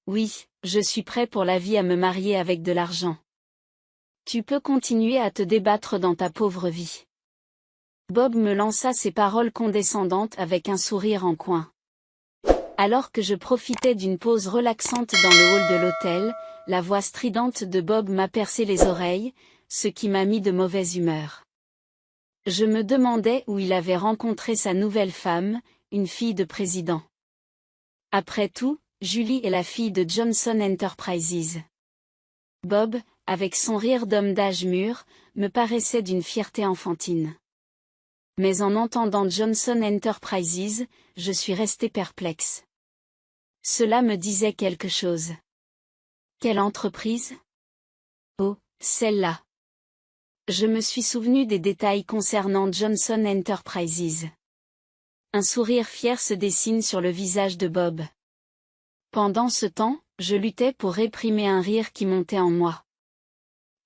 Oui, je suis prêt pour la vie à me marier avec de l'argent. Tu peux continuer à te débattre dans ta pauvre vie. Bob me lança ces paroles condescendantes avec un sourire en coin. Alors que je profitais d'une pause relaxante dans le hall de l'hôtel, la voix stridente de Bob m'a percé les oreilles, ce qui m'a mis de mauvaise humeur. Je me demandais où il avait rencontré sa nouvelle femme, une fille de président. Après tout, Julie est la fille de Johnson Enterprises. Bob, avec son rire d'homme d'âge mûr, me paraissait d'une fierté enfantine. Mais en entendant Johnson Enterprises, je suis resté perplexe. Cela me disait quelque chose. Quelle entreprise? Oh, celle-là. Je me suis souvenu des détails concernant Johnson Enterprises. Un sourire fier se dessine sur le visage de Bob. Pendant ce temps, je luttais pour réprimer un rire qui montait en moi.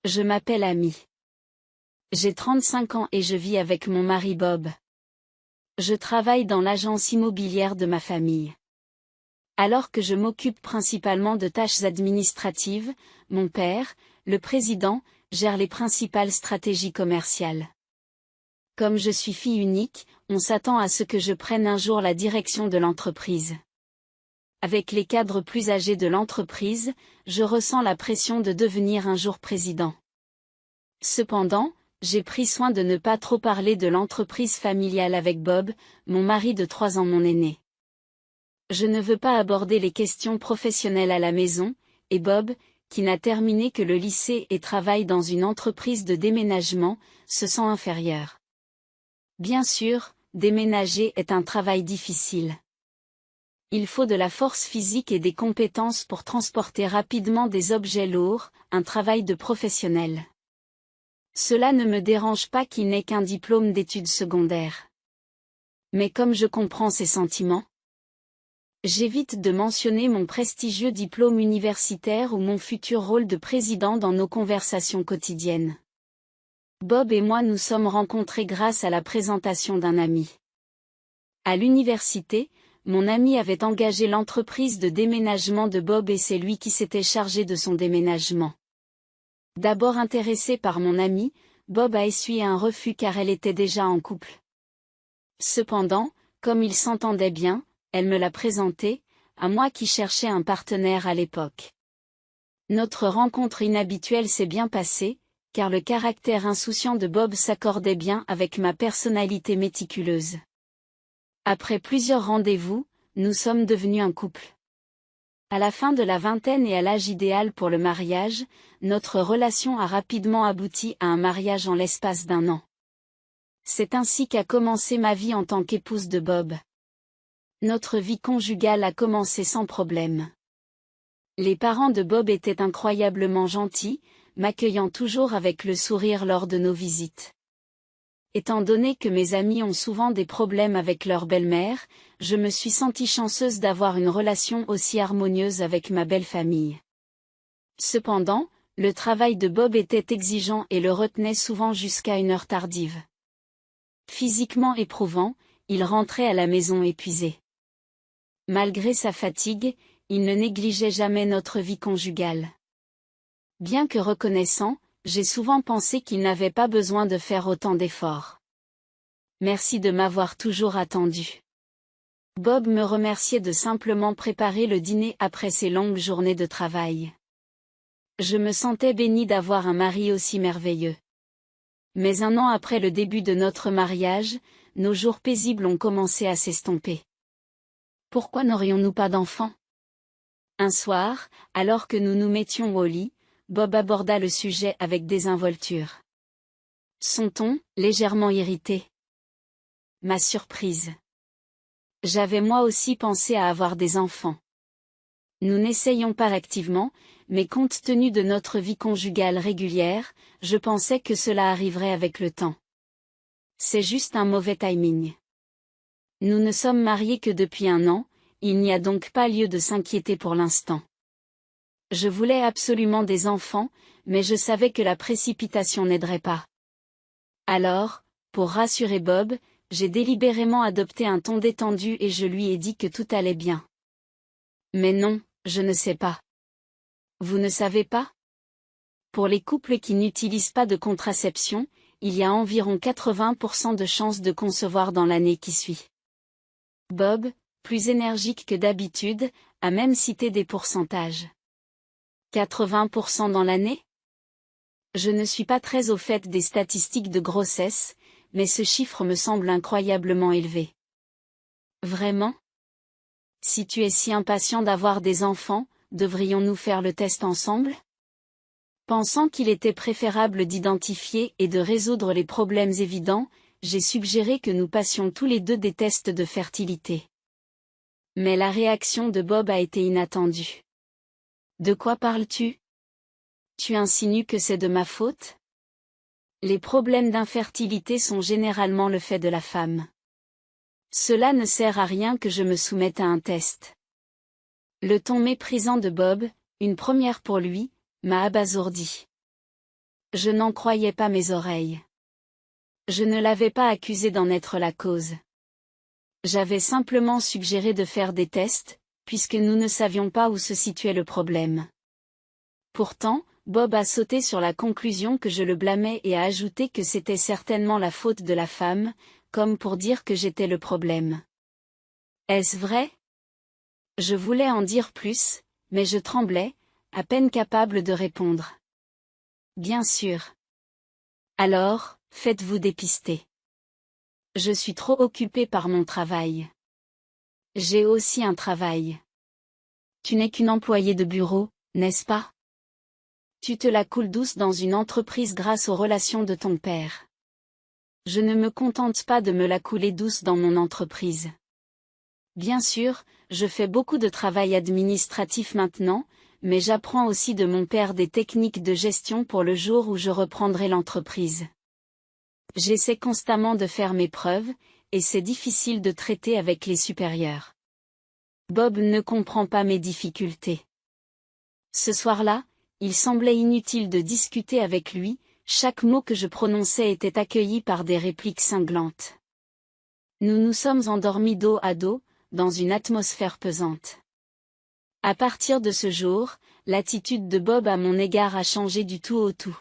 Je m'appelle Amy. J'ai 35 ans et je vis avec mon mari Bob. Je travaille dans l'agence immobilière de ma famille. Alors que je m'occupe principalement de tâches administratives, mon père, le président, gère les principales stratégies commerciales. Comme je suis fille unique, on s'attend à ce que je prenne un jour la direction de l'entreprise. Avec les cadres plus âgés de l'entreprise, je ressens la pression de devenir un jour président. Cependant, j'ai pris soin de ne pas trop parler de l'entreprise familiale avec Bob, mon mari de 3 ans mon aîné. Je ne veux pas aborder les questions professionnelles à la maison, et Bob, qui n'a terminé que le lycée et travaille dans une entreprise de déménagement, se sent inférieur. Bien sûr, déménager est un travail difficile. Il faut de la force physique et des compétences pour transporter rapidement des objets lourds, un travail de professionnel. Cela ne me dérange pas qu'il n'ait qu'un diplôme d'études secondaires. Mais comme je comprends ses sentiments, j'évite de mentionner mon prestigieux diplôme universitaire ou mon futur rôle de président dans nos conversations quotidiennes. Bob et moi nous sommes rencontrés grâce à la présentation d'un ami. À l'université, mon ami avait engagé l'entreprise de déménagement de Bob et c'est lui qui s'était chargé de son déménagement. D'abord intéressé par mon ami, Bob a essuyé un refus car elle était déjà en couple. Cependant, comme ils s'entendaient bien, elle me l'a présenté, à moi qui cherchais un partenaire à l'époque. Notre rencontre inhabituelle s'est bien passée, car le caractère insouciant de Bob s'accordait bien avec ma personnalité méticuleuse. Après plusieurs rendez-vous, nous sommes devenus un couple. À la fin de la vingtaine et à l'âge idéal pour le mariage, notre relation a rapidement abouti à un mariage en l'espace d'1 an. C'est ainsi qu'a commencé ma vie en tant qu'épouse de Bob. Notre vie conjugale a commencé sans problème. Les parents de Bob étaient incroyablement gentils, m'accueillant toujours avec le sourire lors de nos visites. Étant donné que mes amis ont souvent des problèmes avec leur belle-mère, je me suis sentie chanceuse d'avoir une relation aussi harmonieuse avec ma belle famille. Cependant, le travail de Bob était exigeant et le retenait souvent jusqu'à une heure tardive. Physiquement éprouvant, il rentrait à la maison épuisé. Malgré sa fatigue, il ne négligeait jamais notre vie conjugale. Bien que reconnaissant, j'ai souvent pensé qu'il n'avait pas besoin de faire autant d'efforts. Merci de m'avoir toujours attendu. Bob me remerciait de simplement préparer le dîner après ses longues journées de travail. Je me sentais bénie d'avoir un mari aussi merveilleux. Mais 1 an après le début de notre mariage, nos jours paisibles ont commencé à s'estomper. Pourquoi n'aurions-nous pas d'enfants? Un soir, alors que nous nous mettions au lit, Bob aborda le sujet avec désinvolture. Son ton, légèrement irrité. Ma surprise. J'avais moi aussi pensé à avoir des enfants. Nous n'essayons pas activement, mais compte tenu de notre vie conjugale régulière, je pensais que cela arriverait avec le temps. C'est juste un mauvais timing. Nous ne sommes mariés que depuis 1 an, il n'y a donc pas lieu de s'inquiéter pour l'instant. Je voulais absolument des enfants, mais je savais que la précipitation n'aiderait pas. Alors, pour rassurer Bob, j'ai délibérément adopté un ton détendu et je lui ai dit que tout allait bien. Mais non, Je ne sais pas. Vous ne savez pas? Pour les couples qui n'utilisent pas de contraception, il y a environ 80% de chances de concevoir dans l'année qui suit. Bob, plus énergique que d'habitude, a même cité des pourcentages. 80% dans l'année? Je ne suis pas très au fait des statistiques de grossesse, mais ce chiffre me semble incroyablement élevé. Vraiment? Si tu es si impatient d'avoir des enfants, devrions-nous faire le test ensemble? Pensant qu'il était préférable d'identifier et de résoudre les problèmes évidents, j'ai suggéré que nous passions tous les deux des tests de fertilité. Mais la réaction de Bob a été inattendue. De quoi parles-tu? Tu insinues que c'est de ma faute? Les problèmes d'infertilité sont généralement le fait de la femme. Cela ne sert à rien que je me soumette à un test. Le ton méprisant de Bob, une première pour lui, m'a abasourdi. Je n'en croyais pas mes oreilles. Je ne l'avais pas accusé d'en être la cause. J'avais simplement suggéré de faire des tests, puisque nous ne savions pas où se situait le problème. Pourtant, Bob a sauté sur la conclusion que je le blâmais et a ajouté que c'était certainement la faute de la femme, comme pour dire que j'étais le problème. Est-ce vrai? Je voulais en dire plus, mais je tremblais, à peine capable de répondre. Bien sûr. Alors, faites-vous dépister. Je suis trop occupée par mon travail. J'ai aussi un travail. Tu n'es qu'une employée de bureau, n'est-ce pas? Tu te la coules douce dans une entreprise grâce aux relations de ton père. Je ne me contente pas de me la couler douce dans mon entreprise. Bien sûr, je fais beaucoup de travail administratif maintenant, mais j'apprends aussi de mon père des techniques de gestion pour le jour où je reprendrai l'entreprise. J'essaie constamment de faire mes preuves, et c'est difficile de traiter avec les supérieurs. Bob ne comprend pas mes difficultés. Ce soir-là, il semblait inutile de discuter avec lui, chaque mot que je prononçais était accueilli par des répliques cinglantes. Nous nous sommes endormis dos à dos, dans une atmosphère pesante. À partir de ce jour, l'attitude de Bob à mon égard a changé du tout au tout.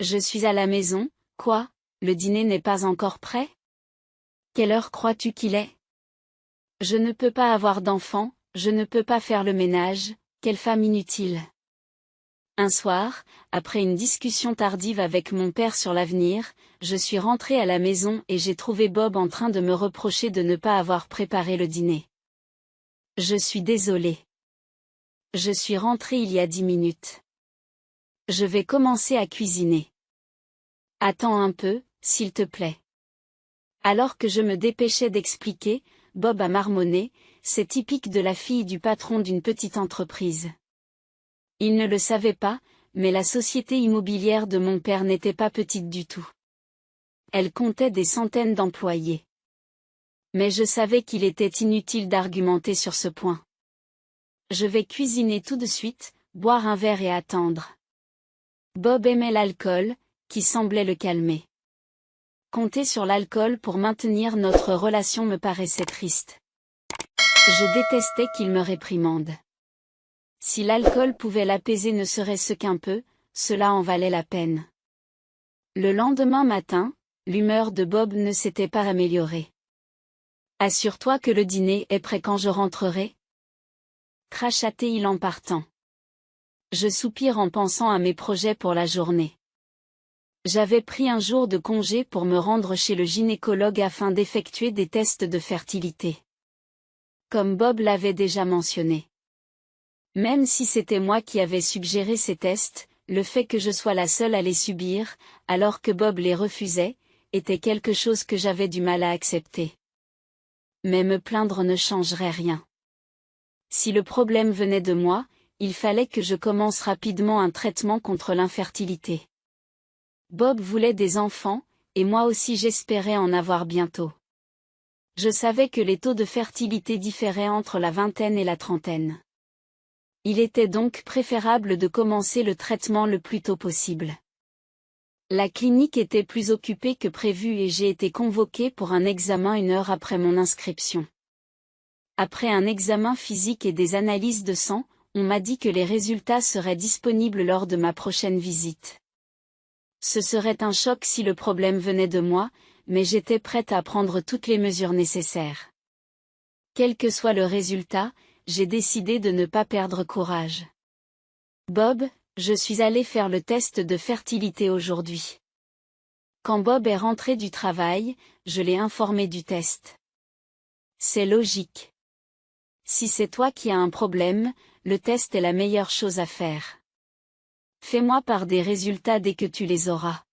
Je suis à la maison, quoi, le dîner n'est pas encore prêt? Quelle heure crois-tu qu'il est? Je ne peux pas avoir d'enfant, je ne peux pas faire le ménage, quelle femme inutile. Un soir, après une discussion tardive avec mon père sur l'avenir, je suis rentrée à la maison et j'ai trouvé Bob en train de me reprocher de ne pas avoir préparé le dîner. Je suis désolée. Je suis rentrée il y a 10 minutes. Je vais commencer à cuisiner. Attends un peu, s'il te plaît. Alors que je me dépêchais d'expliquer, Bob a marmonné, c'est typique de la fille du patron d'une petite entreprise. Il ne le savait pas, mais la société immobilière de mon père n'était pas petite du tout. Elle comptait des centaines d'employés. Mais je savais qu'il était inutile d'argumenter sur ce point. Je vais cuisiner tout de suite, boire un verre et attendre. Bob aimait l'alcool, qui semblait le calmer. Compter sur l'alcool pour maintenir notre relation me paraissait triste. Je détestais qu'il me réprimande. Si l'alcool pouvait l'apaiser ne serait-ce qu'un peu, cela en valait la peine. Le lendemain matin, l'humeur de Bob ne s'était pas améliorée. Assure-toi que le dîner est prêt quand je rentrerai. Cracha-t-il en partant. Je soupire en pensant à mes projets pour la journée. J'avais pris un jour de congé pour me rendre chez le gynécologue afin d'effectuer des tests de fertilité. Comme Bob l'avait déjà mentionné. Même si c'était moi qui avais suggéré ces tests, le fait que je sois la seule à les subir, alors que Bob les refusait, était quelque chose que j'avais du mal à accepter. Mais me plaindre ne changerait rien. Si le problème venait de moi, il fallait que je commence rapidement un traitement contre l'infertilité. Bob voulait des enfants, et moi aussi j'espérais en avoir bientôt. Je savais que les taux de fertilité différaient entre la vingtaine et la trentaine. Il était donc préférable de commencer le traitement le plus tôt possible. La clinique était plus occupée que prévu et j'ai été convoquée pour un examen 1 heure après mon inscription. Après un examen physique et des analyses de sang, on m'a dit que les résultats seraient disponibles lors de ma prochaine visite. Ce serait un choc si le problème venait de moi, mais j'étais prête à prendre toutes les mesures nécessaires. Quel que soit le résultat, j'ai décidé de ne pas perdre courage. Bob, je suis allée faire le test de fertilité aujourd'hui. Quand Bob est rentré du travail, je l'ai informé du test. C'est logique. Si c'est toi qui as un problème, le test est la meilleure chose à faire. Fais-moi part des résultats dès que tu les auras.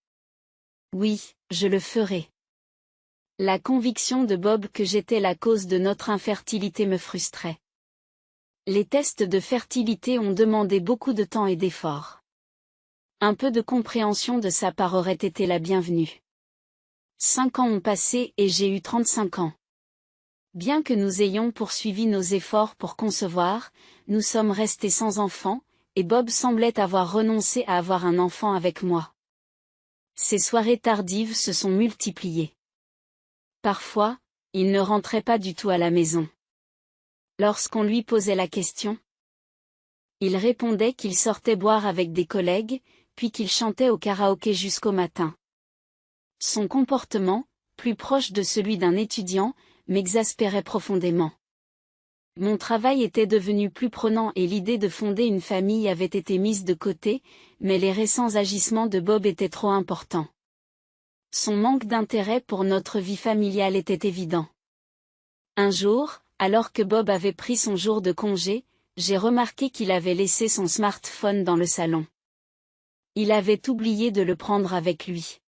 Oui, je le ferai. La conviction de Bob que j'étais la cause de notre infertilité me frustrait. Les tests de fertilité ont demandé beaucoup de temps et d'efforts. Un peu de compréhension de sa part aurait été la bienvenue. 5 ans ont passé et j'ai eu 35 ans. Bien que nous ayons poursuivi nos efforts pour concevoir, nous sommes restés sans enfant, et Bob semblait avoir renoncé à avoir un enfant avec moi. Ces soirées tardives se sont multipliées. Parfois, il ne rentrait pas du tout à la maison. Lorsqu'on lui posait la question, il répondait qu'il sortait boire avec des collègues, puis qu'il chantait au karaoké jusqu'au matin. Son comportement, plus proche de celui d'un étudiant, m'exaspérait profondément. Mon travail était devenu plus prenant et l'idée de fonder une famille avait été mise de côté, mais les récents agissements de Bob étaient trop importants. Son manque d'intérêt pour notre vie familiale était évident. Un jour, alors que Bob avait pris son jour de congé, j'ai remarqué qu'il avait laissé son smartphone dans le salon. Il avait oublié de le prendre avec lui.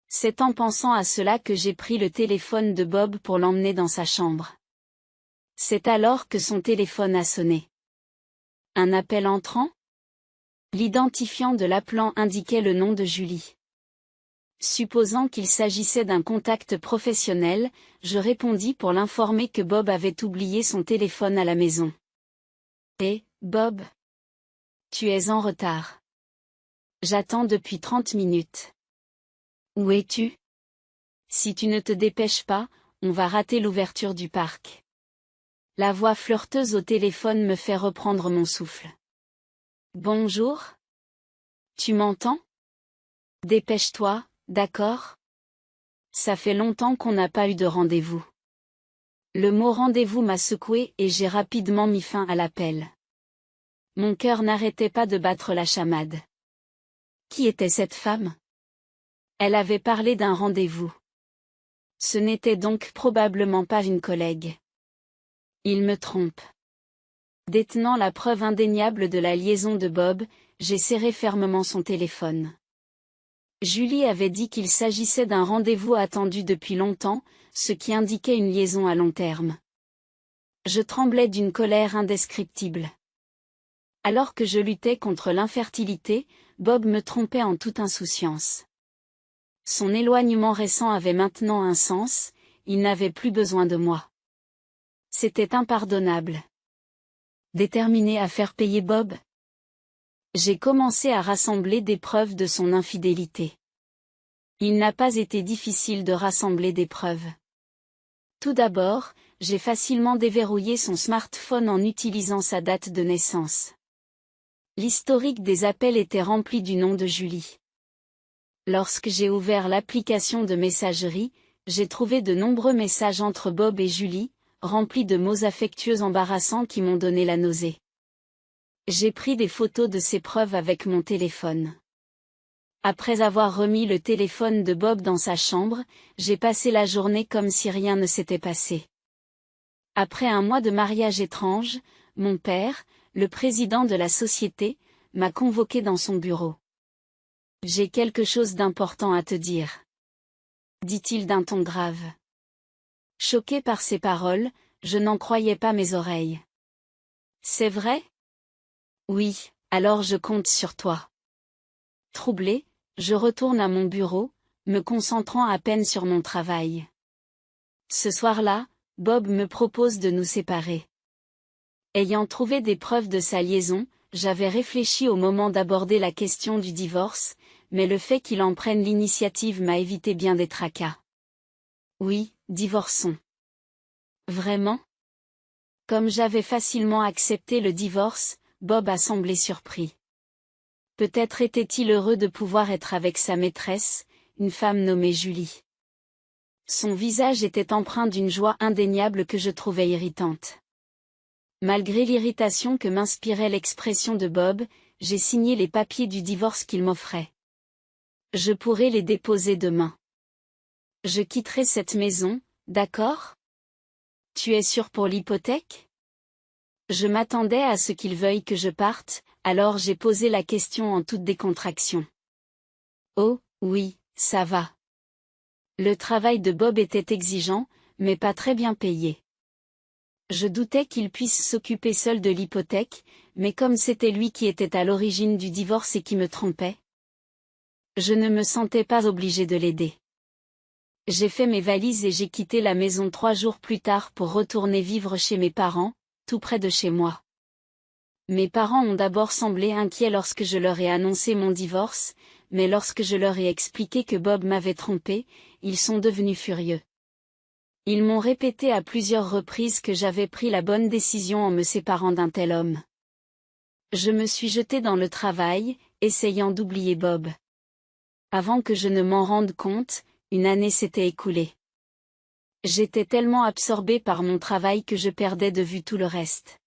C'est en pensant à cela que j'ai pris le téléphone de Bob pour l'emmener dans sa chambre. C'est alors que son téléphone a sonné. Un appel entrant? L'identifiant de l'appelant indiquait le nom de Julie. Supposant qu'il s'agissait d'un contact professionnel, je répondis pour l'informer que Bob avait oublié son téléphone à la maison. Eh, Bob? Tu es en retard. J'attends depuis 30 minutes. Où es-tu? Si tu ne te dépêches pas, on va rater l'ouverture du parc. La voix flirteuse au téléphone me fait reprendre mon souffle. Bonjour? Tu m'entends? Dépêche-toi, d'accord? Ça fait longtemps qu'on n'a pas eu de rendez-vous. Le mot rendez-vous m'a secoué et j'ai rapidement mis fin à l'appel. Mon cœur n'arrêtait pas de battre la chamade. Qui était cette femme? Elle avait parlé d'un rendez-vous. Ce n'était donc probablement pas une collègue. Il me trompe. Détenant la preuve indéniable de la liaison de Bob, j'ai serré fermement son téléphone. Julie avait dit qu'il s'agissait d'un rendez-vous attendu depuis longtemps, ce qui indiquait une liaison à long terme. Je tremblais d'une colère indescriptible. Alors que je luttais contre l'infertilité, Bob me trompait en toute insouciance. Son éloignement récent avait maintenant un sens, il n'avait plus besoin de moi. C'était impardonnable. Déterminé à faire payer Bob, j'ai commencé à rassembler des preuves de son infidélité. Il n'a pas été difficile de rassembler des preuves. Tout d'abord, j'ai facilement déverrouillé son smartphone en utilisant sa date de naissance. L'historique des appels était rempli du nom de Julie. Lorsque j'ai ouvert l'application de messagerie, j'ai trouvé de nombreux messages entre Bob et Julie, remplis de mots affectueux embarrassants qui m'ont donné la nausée. J'ai pris des photos de ces preuves avec mon téléphone. Après avoir remis le téléphone de Bob dans sa chambre, j'ai passé la journée comme si rien ne s'était passé. Après un mois de mariage étrange, mon père, le président de la société, m'a convoqué dans son bureau. J'ai quelque chose d'important à te dire, dit-il d'un ton grave. Choqué par ces paroles, je n'en croyais pas mes oreilles. C'est vrai? Oui, alors je compte sur toi. Troublé, je retourne à mon bureau, me concentrant à peine sur mon travail. Ce soir-là, Bob me propose de nous séparer. Ayant trouvé des preuves de sa liaison, j'avais réfléchi au moment d'aborder la question du divorce, mais le fait qu'il en prenne l'initiative m'a évité bien des tracas. Oui, divorçons. Vraiment? Comme j'avais facilement accepté le divorce, Bob a semblé surpris. Peut-être était-il heureux de pouvoir être avec sa maîtresse, une femme nommée Julie. Son visage était empreint d'une joie indéniable que je trouvais irritante. Malgré l'irritation que m'inspirait l'expression de Bob, j'ai signé les papiers du divorce qu'il m'offrait. Je pourrai les déposer demain. Je quitterai cette maison, d'accord? Tu es sûr pour l'hypothèque? Je m'attendais à ce qu'il veuille que je parte, alors j'ai posé la question en toute décontraction. Oh, oui, ça va. Le travail de Bob était exigeant, mais pas très bien payé. Je doutais qu'il puisse s'occuper seul de l'hypothèque, mais comme c'était lui qui était à l'origine du divorce et qui me trompait, je ne me sentais pas obligée de l'aider. J'ai fait mes valises et j'ai quitté la maison 3 jours plus tard pour retourner vivre chez mes parents, tout près de chez moi. Mes parents ont d'abord semblé inquiets lorsque je leur ai annoncé mon divorce, mais lorsque je leur ai expliqué que Bob m'avait trompée, ils sont devenus furieux. Ils m'ont répété à plusieurs reprises que j'avais pris la bonne décision en me séparant d'un tel homme. Je me suis jetée dans le travail, essayant d'oublier Bob. Avant que je ne m'en rende compte, une année s'était écoulée. J'étais tellement absorbée par mon travail que je perdais de vue tout le reste.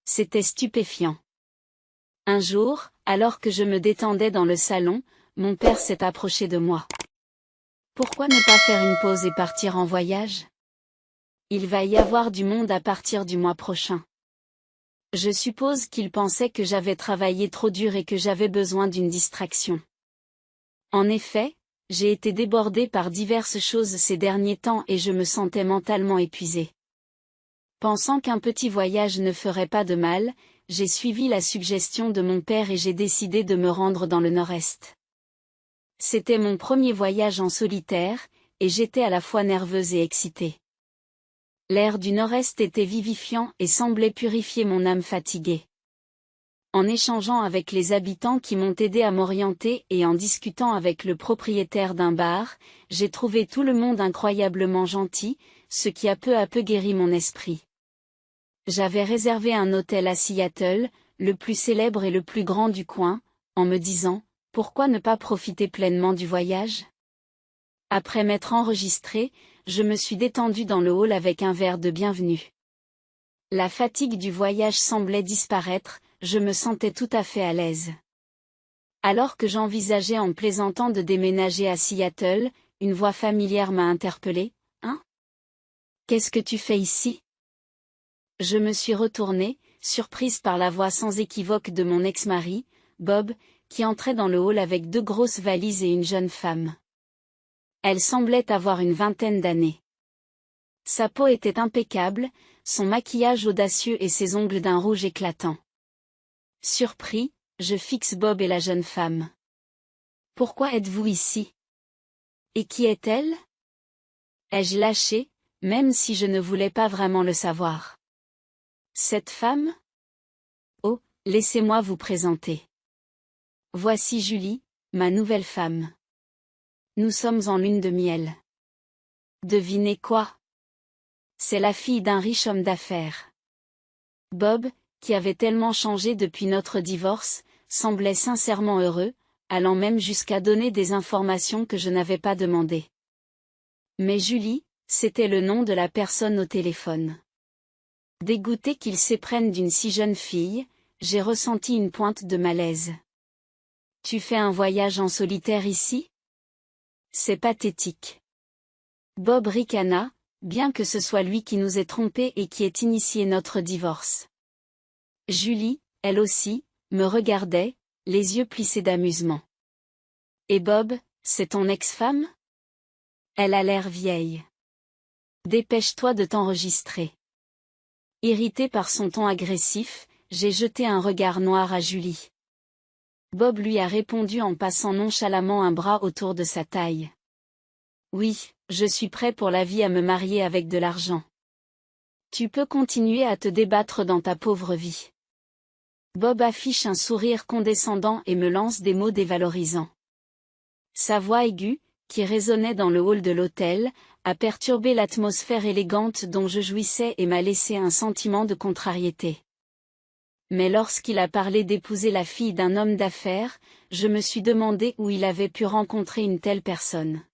C'était stupéfiant. Un jour, alors que je me détendais dans le salon, mon père s'est approché de moi. Pourquoi ne pas faire une pause et partir en voyage? Il va y avoir du monde à partir du mois prochain. Je suppose qu'il pensait que j'avais travaillé trop dur et que j'avais besoin d'une distraction. En effet, j'ai été débordée par diverses choses ces derniers temps et je me sentais mentalement épuisée. Pensant qu'un petit voyage ne ferait pas de mal, j'ai suivi la suggestion de mon père et j'ai décidé de me rendre dans le nord-est. C'était mon premier voyage en solitaire, et j'étais à la fois nerveuse et excitée. L'air du nord-est était vivifiant et semblait purifier mon âme fatiguée. En échangeant avec les habitants qui m'ont aidé à m'orienter et en discutant avec le propriétaire d'un bar, j'ai trouvé tout le monde incroyablement gentil, ce qui a peu à peu guéri mon esprit. J'avais réservé un hôtel à Seattle, le plus célèbre et le plus grand du coin, en me disant, pourquoi ne pas profiter pleinement du voyage? Après m'être enregistrée, je me suis détendue dans le hall avec un verre de bienvenue. La fatigue du voyage semblait disparaître, je me sentais tout à fait à l'aise. Alors que j'envisageais en plaisantant de déménager à Seattle, une voix familière m'a interpellée. « Hein? Qu'est-ce que tu fais ici ?» Je me suis retournée, surprise par la voix sans équivoque de mon ex-mari, Bob, qui entrait dans le hall avec 2 grosses valises et une jeune femme. Elle semblait avoir une vingtaine d'années. Sa peau était impeccable, son maquillage audacieux et ses ongles d'un rouge éclatant. Surpris, je fixe Bob et la jeune femme. « Pourquoi êtes-vous ici? Et qui est-elle? » ai-je lâché, même si je ne voulais pas vraiment le savoir. Cette femme? Oh, laissez-moi vous présenter. Voici Julie, ma nouvelle femme. Nous sommes en lune de miel. Devinez quoi? C'est la fille d'un riche homme d'affaires. Bob, qui avait tellement changé depuis notre divorce, semblait sincèrement heureux, allant même jusqu'à donner des informations que je n'avais pas demandées. Mais Julie, c'était le nom de la personne au téléphone. Dégoûtée qu'il s'éprenne d'une si jeune fille, j'ai ressenti une pointe de malaise. Tu fais un voyage en solitaire ici? C'est pathétique. Bob ricana, bien que ce soit lui qui nous ait trompés et qui ait initié notre divorce. Julie, elle aussi, me regardait, les yeux plissés d'amusement. Et Bob, c'est ton ex-femme? Elle a l'air vieille. Dépêche-toi de t'enregistrer. Irrité par son ton agressif, j'ai jeté un regard noir à Julie. Bob lui a répondu en passant nonchalamment un bras autour de sa taille. Oui, je suis prêt pour la vie à me marier avec de l'argent. Tu peux continuer à te débattre dans ta pauvre vie. Bob affiche un sourire condescendant et me lance des mots dévalorisants. Sa voix aiguë, qui résonnait dans le hall de l'hôtel, a perturbé l'atmosphère élégante dont je jouissais et m'a laissé un sentiment de contrariété. Mais lorsqu'il a parlé d'épouser la fille d'un homme d'affaires, je me suis demandé où il avait pu rencontrer une telle personne.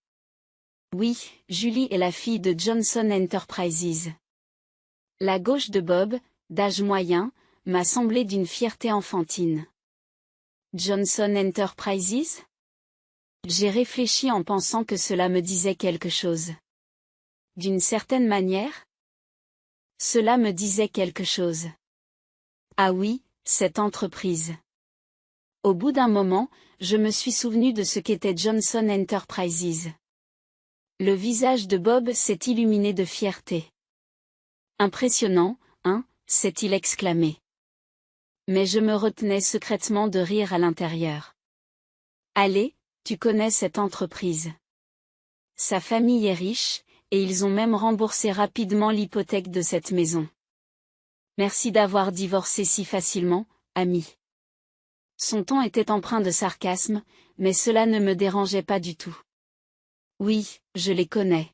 Oui, Julie est la fille de Johnson Enterprises. La gauche de Bob, d'âge moyen, m'a semblé d'une fierté enfantine. Johnson Enterprises? J'ai réfléchi en pensant que cela me disait quelque chose. D'une certaine manière? Cela me disait quelque chose. Ah oui, cette entreprise. Au bout d'un moment, je me suis souvenu de ce qu'était Johnson Enterprises. Le visage de Bob s'est illuminé de fierté. Impressionnant, hein, s'est-il exclamé. Mais je me retenais secrètement de rire à l'intérieur. Allez, tu connais cette entreprise. Sa famille est riche, et ils ont même remboursé rapidement l'hypothèque de cette maison. Merci d'avoir divorcé si facilement, ami. Son ton était empreint de sarcasme, mais cela ne me dérangeait pas du tout. Oui, je les connais.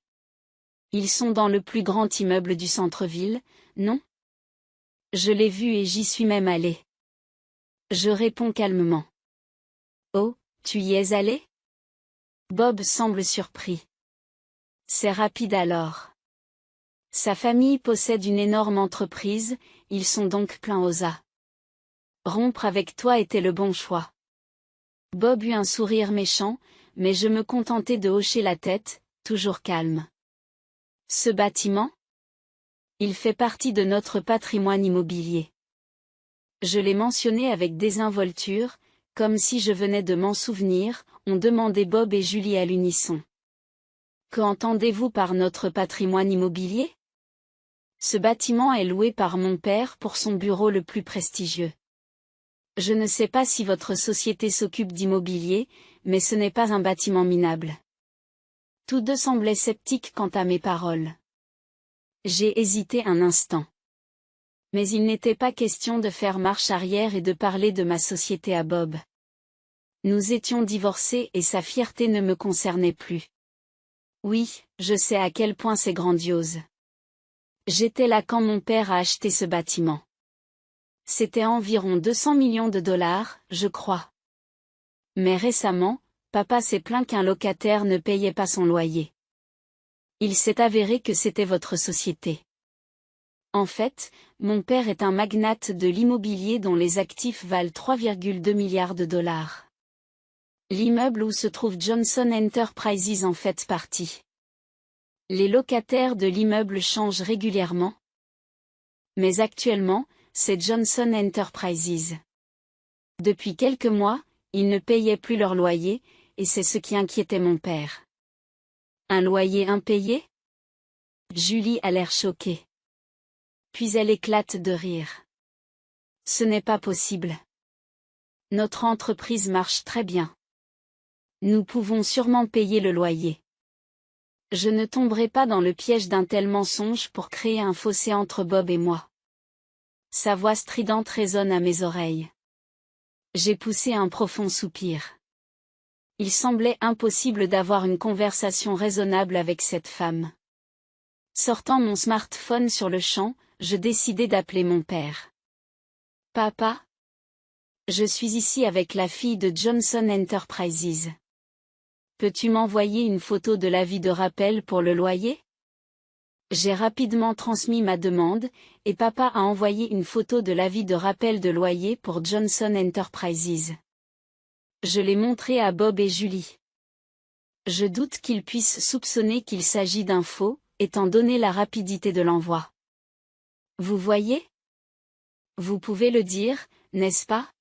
Ils sont dans le plus grand immeuble du centre-ville, non? Je l'ai vu et j'y suis même allé. Je réponds calmement. Oh, tu y es allé? Bob semble surpris. C'est rapide alors. Sa famille possède une énorme entreprise, ils sont donc pleins aux as. Rompre avec toi était le bon choix. Bob eut un sourire méchant, mais je me contentai de hocher la tête, toujours calme. Ce bâtiment? Il fait partie de notre patrimoine immobilier. Je l'ai mentionné avec désinvolture, comme si je venais de m'en souvenir, ont demandé Bob et Julie à l'unisson. Qu'entendez-vous par notre patrimoine immobilier? Ce bâtiment est loué par mon père pour son bureau le plus prestigieux. Je ne sais pas si votre société s'occupe d'immobilier, mais ce n'est pas un bâtiment minable. Tous deux semblaient sceptiques quant à mes paroles. J'ai hésité un instant. Mais il n'était pas question de faire marche arrière et de parler de ma société à Bob. Nous étions divorcés et sa fierté ne me concernait plus. Oui, je sais à quel point c'est grandiose. J'étais là quand mon père a acheté ce bâtiment. C'était environ 200 millions de dollars, je crois. Mais récemment, papa s'est plaint qu'un locataire ne payait pas son loyer. Il s'est avéré que c'était votre société. En fait, mon père est un magnate de l'immobilier dont les actifs valent 3,2 milliards de dollars. L'immeuble où se trouve Johnson Enterprises en fait partie. Les locataires de l'immeuble changent régulièrement. Mais actuellement, c'est Johnson Enterprises. Depuis quelques mois, ils ne payaient plus leur loyer, et c'est ce qui inquiétait mon père. Un loyer impayé? Julie a l'air choquée. Puis elle éclate de rire. Ce n'est pas possible. Notre entreprise marche très bien. Nous pouvons sûrement payer le loyer. Je ne tomberai pas dans le piège d'un tel mensonge pour créer un fossé entre Bob et moi. Sa voix stridente résonne à mes oreilles. J'ai poussé un profond soupir. Il semblait impossible d'avoir une conversation raisonnable avec cette femme. Sortant mon smartphone sur le champ, je décidai d'appeler mon père. Papa? Je suis ici avec la fille de Johnson Enterprises. Peux-tu m'envoyer une photo de l'avis de rappel pour le loyer? J'ai rapidement transmis ma demande, et papa a envoyé une photo de l'avis de rappel de loyer pour Johnson Enterprises. Je l'ai montré à Bob et Julie. Je doute qu'ils puissent soupçonner qu'il s'agit d'un faux, étant donné la rapidité de l'envoi. Vous voyez? Vous pouvez le dire, n'est-ce pas?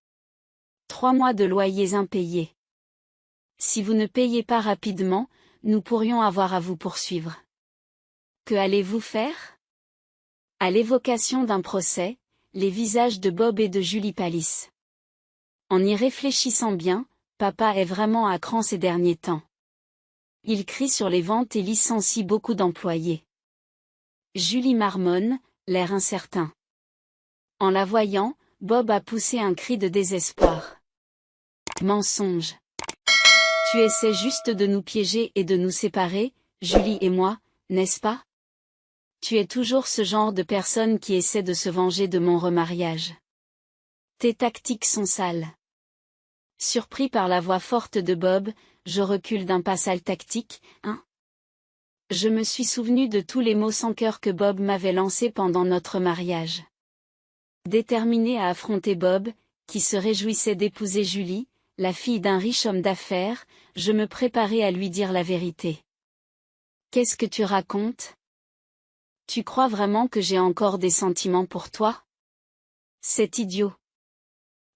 3 mois de loyers impayés. Si vous ne payez pas rapidement, nous pourrions avoir à vous poursuivre. Que allez-vous faire? À l'évocation d'un procès, les visages de Bob et de Julie pâlissent. En y réfléchissant bien, papa est vraiment à cran ces derniers temps. Il crie sur les ventes et licencie beaucoup d'employés. Julie marmonne, l'air incertain. En la voyant, Bob a poussé un cri de désespoir. Mensonge. Tu essaies juste de nous piéger et de nous séparer, Julie et moi, n'est-ce pas? Tu es toujours ce genre de personne qui essaie de se venger de mon remariage. Tes tactiques sont sales. Surpris par la voix forte de Bob, je recule d'un pas. Sale tactique, hein? Je me suis souvenu de tous les mots sans cœur que Bob m'avait lancés pendant notre mariage. Déterminé à affronter Bob, qui se réjouissait d'épouser Julie, la fille d'un riche homme d'affaires, je me préparais à lui dire la vérité. Qu'est-ce que tu racontes? Tu crois vraiment que j'ai encore des sentiments pour toi? C'est idiot.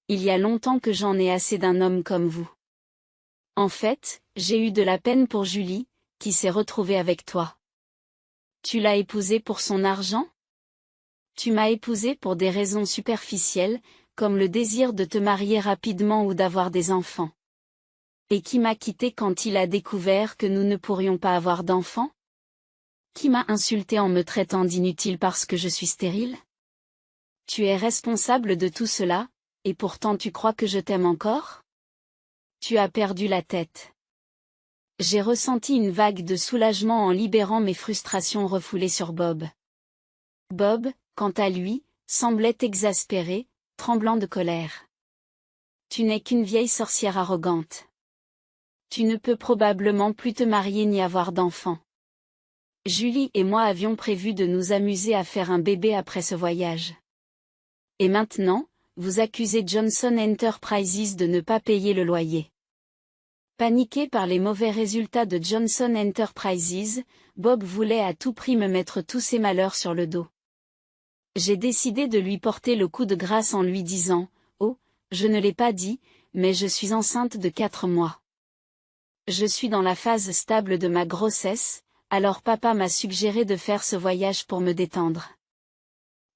Il y a longtemps que j'en ai assez d'un homme comme vous. En fait, j'ai eu de la peine pour Julie, qui s'est retrouvée avec toi. Tu l'as épousée pour son argent? Tu m'as épousée pour des raisons superficielles, comme le désir de te marier rapidement ou d'avoir des enfants. Et qui m'a quitté quand il a découvert que nous ne pourrions pas avoir d'enfants? Qui m'a insulté en me traitant d'inutile parce que je suis stérile? Tu es responsable de tout cela, et pourtant tu crois que je t'aime encore? Tu as perdu la tête. J'ai ressenti une vague de soulagement en libérant mes frustrations refoulées sur Bob. Bob, quant à lui, semblait exaspéré, tremblant de colère. Tu n'es qu'une vieille sorcière arrogante. Tu ne peux probablement plus te marier ni avoir d'enfants. Julie et moi avions prévu de nous amuser à faire un bébé après ce voyage. Et maintenant, vous accusez Johnson Enterprises de ne pas payer le loyer. Paniqué par les mauvais résultats de Johnson Enterprises, Bob voulait à tout prix me mettre tous ses malheurs sur le dos. J'ai décidé de lui porter le coup de grâce en lui disant « Oh, je ne l'ai pas dit, mais je suis enceinte de 4 mois. Je suis dans la phase stable de ma grossesse, alors papa m'a suggéré de faire ce voyage pour me détendre.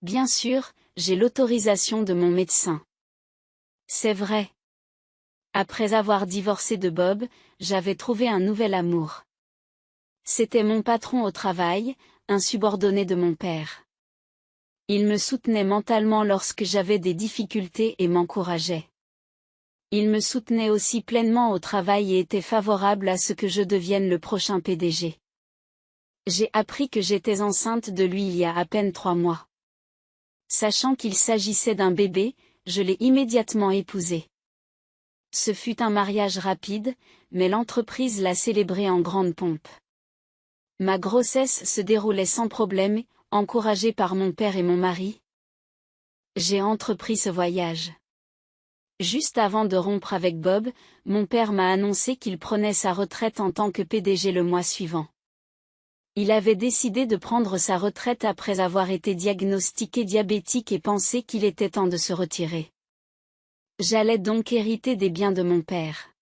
Bien sûr, j'ai l'autorisation de mon médecin. C'est vrai. Après avoir divorcé de Bob, j'avais trouvé un nouvel amour. C'était mon patron au travail, un subordonné de mon père. Il me soutenait mentalement lorsque j'avais des difficultés et m'encourageait. Il me soutenait aussi pleinement au travail et était favorable à ce que je devienne le prochain PDG. J'ai appris que j'étais enceinte de lui il y a à peine 3 mois. Sachant qu'il s'agissait d'un bébé, je l'ai immédiatement épousé. Ce fut un mariage rapide, mais l'entreprise l'a célébré en grande pompe. Ma grossesse se déroulait sans problème, encouragée par mon père et mon mari. J'ai entrepris ce voyage. Juste avant de rompre avec Bob, mon père m'a annoncé qu'il prenait sa retraite en tant que PDG le mois suivant. Il avait décidé de prendre sa retraite après avoir été diagnostiqué diabétique et pensait qu'il était temps de se retirer. J'allais donc hériter des biens de mon père.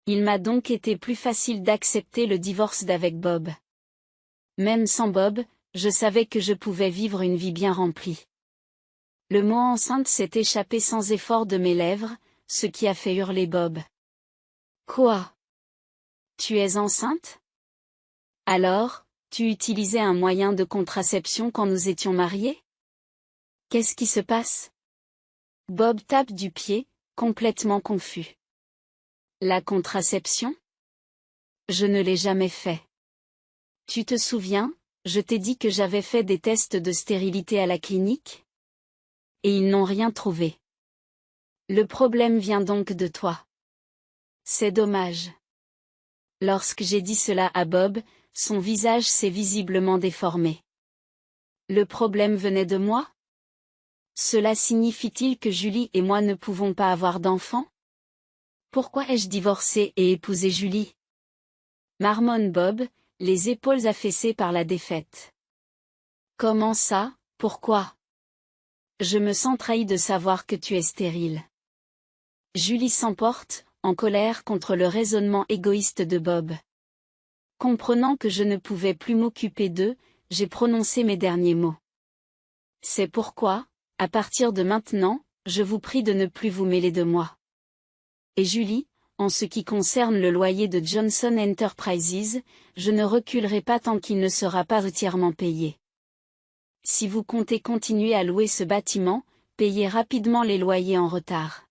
Il m'a donc été plus facile d'accepter le divorce d'avec Bob. Même sans Bob, je savais que je pouvais vivre une vie bien remplie. Le mot enceinte s'est échappé sans effort de mes lèvres, ce qui a fait hurler Bob. Quoi? Tu es enceinte? Alors, tu utilisais un moyen de contraception quand nous étions mariés? Qu'est-ce qui se passe? Bob tape du pied, complètement confus. La contraception? Je ne l'ai jamais fait. Tu te souviens, je t'ai dit que j'avais fait des tests de stérilité à la clinique? Et ils n'ont rien trouvé. Le problème vient donc de toi. C'est dommage. Lorsque j'ai dit cela à Bob, son visage s'est visiblement déformé. Le problème venait de moi? Cela signifie-t-il que Julie et moi ne pouvons pas avoir d'enfants? Pourquoi ai-je divorcé et épousé Julie? Marmonne Bob, les épaules affaissées par la défaite. Comment ça, pourquoi? Je me sens trahi de savoir que tu es stérile. Julie s'emporte, en colère contre le raisonnement égoïste de Bob. Comprenant que je ne pouvais plus m'occuper d'eux, j'ai prononcé mes derniers mots. C'est pourquoi, à partir de maintenant, je vous prie de ne plus vous mêler de moi. Et Julie, en ce qui concerne le loyer de Johnson Enterprises, je ne reculerai pas tant qu'il ne sera pas entièrement payé. Si vous comptez continuer à louer ce bâtiment, payez rapidement les loyers en retard.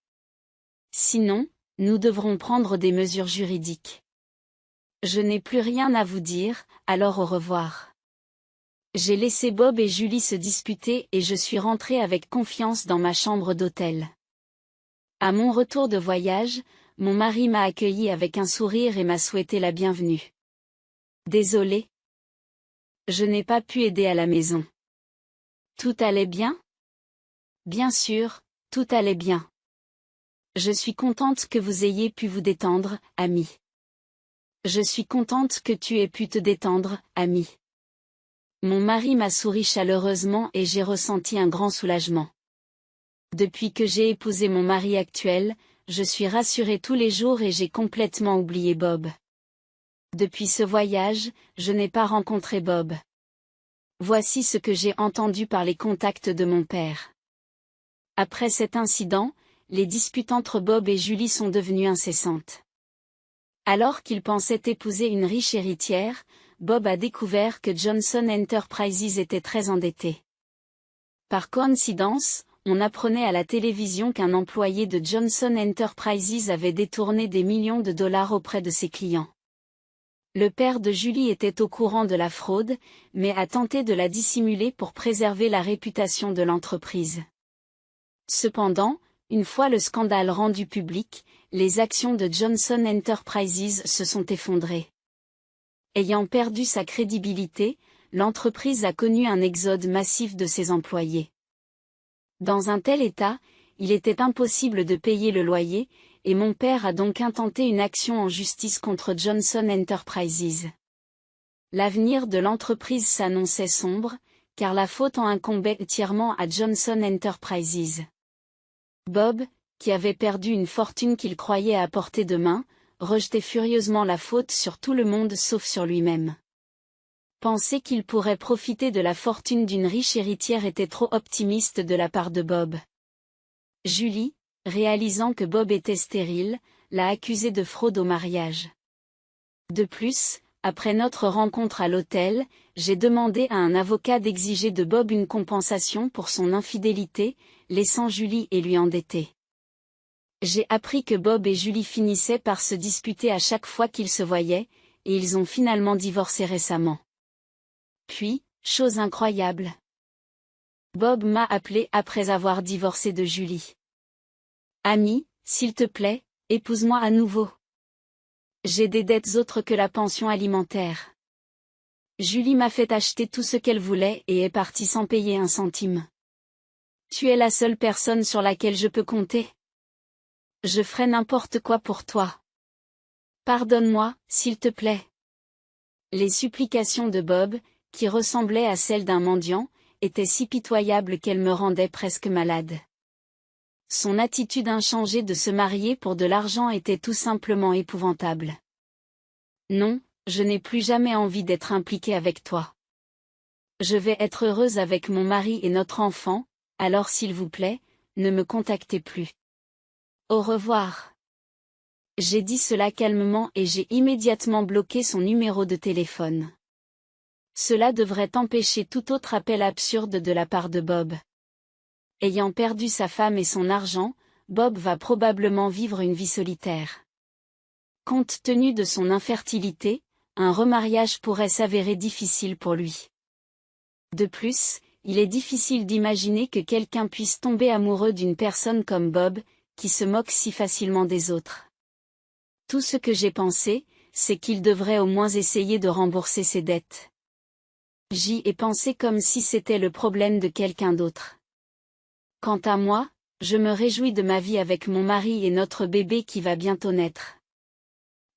Sinon, nous devrons prendre des mesures juridiques. Je n'ai plus rien à vous dire, alors au revoir. J'ai laissé Bob et Julie se disputer et je suis rentrée avec confiance dans ma chambre d'hôtel. À mon retour de voyage, mon mari m'a accueilli avec un sourire et m'a souhaité la bienvenue. Désolé. Je n'ai pas pu aider à la maison. Tout allait bien? Bien sûr, tout allait bien. Je suis contente que vous ayez pu vous détendre, ami. Je suis contente que tu aies pu te détendre, ami. Mon mari m'a souri chaleureusement et j'ai ressenti un grand soulagement. Depuis que j'ai épousé mon mari actuel, je suis rassurée tous les jours et j'ai complètement oublié Bob. Depuis ce voyage, je n'ai pas rencontré Bob. Voici ce que j'ai entendu par les contacts de mon père. Après cet incident, les disputes entre Bob et Julie sont devenues incessantes. Alors qu'il pensait épouser une riche héritière, Bob a découvert que Johnson Enterprises était très endetté. Par coïncidence, on apprenait à la télévision qu'un employé de Johnson Enterprises avait détourné des millions de dollars auprès de ses clients. Le père de Julie était au courant de la fraude, mais a tenté de la dissimuler pour préserver la réputation de l'entreprise. Cependant, une fois le scandale rendu public, les actions de Johnson Enterprises se sont effondrées. Ayant perdu sa crédibilité, l'entreprise a connu un exode massif de ses employés. Dans un tel état, il était impossible de payer le loyer, et mon père a donc intenté une action en justice contre Johnson Enterprises. L'avenir de l'entreprise s'annonçait sombre, car la faute en incombait entièrement à Johnson Enterprises. Bob, qui avait perdu une fortune qu'il croyait à portée de main, rejetait furieusement la faute sur tout le monde sauf sur lui-même. Penser qu'il pourrait profiter de la fortune d'une riche héritière était trop optimiste de la part de Bob. Julie, réalisant que Bob était stérile, l'a accusé de fraude au mariage. De plus, après notre rencontre à l'hôtel, j'ai demandé à un avocat d'exiger de Bob une compensation pour son infidélité, laissant Julie et lui endetter. J'ai appris que Bob et Julie finissaient par se disputer à chaque fois qu'ils se voyaient, et ils ont finalement divorcé récemment. Puis, chose incroyable. Bob m'a appelé après avoir divorcé de Julie. Ami, s'il te plaît, épouse-moi à nouveau. J'ai des dettes autres que la pension alimentaire. Julie m'a fait acheter tout ce qu'elle voulait et est partie sans payer un centime. Tu es la seule personne sur laquelle je peux compter. Je ferai n'importe quoi pour toi. Pardonne-moi, s'il te plaît. Les supplications de Bob, qui ressemblaient à celles d'un mendiant, étaient si pitoyables qu'elles me rendaient presque malade. Son attitude inchangée de se marier pour de l'argent était tout simplement épouvantable. Non, je n'ai plus jamais envie d'être impliquée avec toi. Je vais être heureuse avec mon mari et notre enfant, alors s'il vous plaît, ne me contactez plus. Au revoir. J'ai dit cela calmement et j'ai immédiatement bloqué son numéro de téléphone. Cela devrait empêcher tout autre appel absurde de la part de Bob. Ayant perdu sa femme et son argent, Bob va probablement vivre une vie solitaire. Compte tenu de son infertilité, un remariage pourrait s'avérer difficile pour lui. De plus, il est difficile d'imaginer que quelqu'un puisse tomber amoureux d'une personne comme Bob, qui se moque si facilement des autres. Tout ce que j'ai pensé, c'est qu'il devrait au moins essayer de rembourser ses dettes. J'y ai pensé comme si c'était le problème de quelqu'un d'autre. Quant à moi, je me réjouis de ma vie avec mon mari et notre bébé qui va bientôt naître.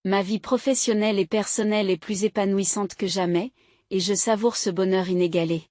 Ma vie professionnelle et personnelle est plus épanouissante que jamais, et je savoure ce bonheur inégalé.